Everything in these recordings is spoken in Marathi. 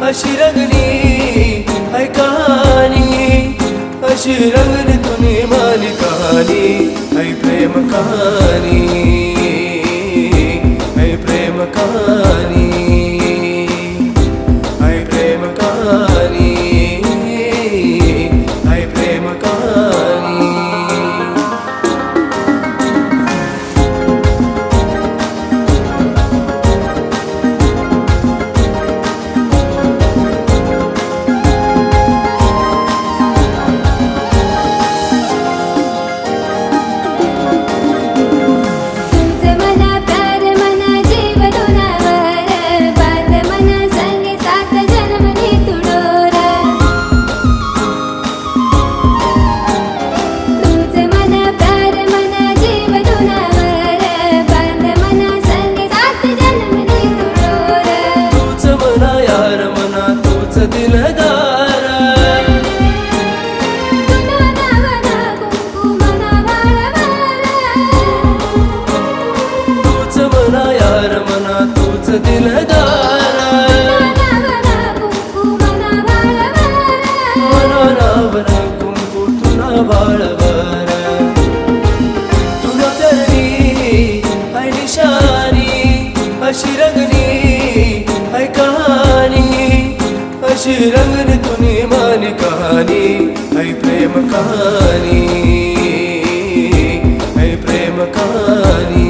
अशी रंगली है कहानी, अशी रंगली तूने माली कहानी, है प्रेम कहानी, है प्रेम कहानी, है प्रेम कहानी, है प्रेम कहानी। अशी रंगली है कहानी, अशी रंगली तूने माली कहानी, है प्रेम कहानी, है प्रेम कहानी,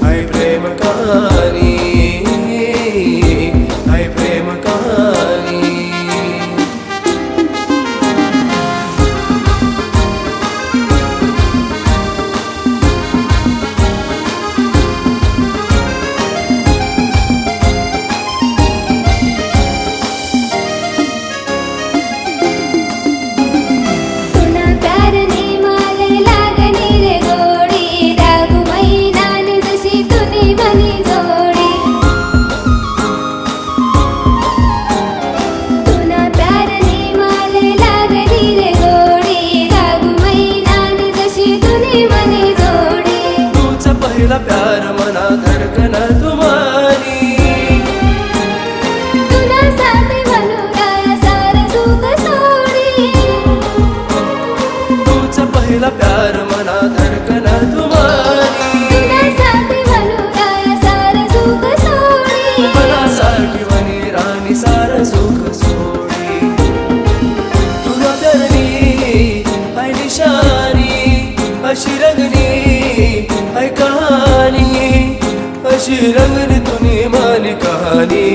है प्रेम कहानी, है प्रेम कहानी। प्यार मना धड़कन तुम्हारी, तुला साथी बनू गाया सारे सुख सोडी, तुझा पहिला प्यार मना धड़कन तुम्हारी, तुला साथी बनू गाया सारे सुख सोडी, मना सारखी वनी राणी सार सुख सोडी, तुला धरणी है निशानी, अशी रंगली है कहानी, अशी रंगली तूने माली कहानी,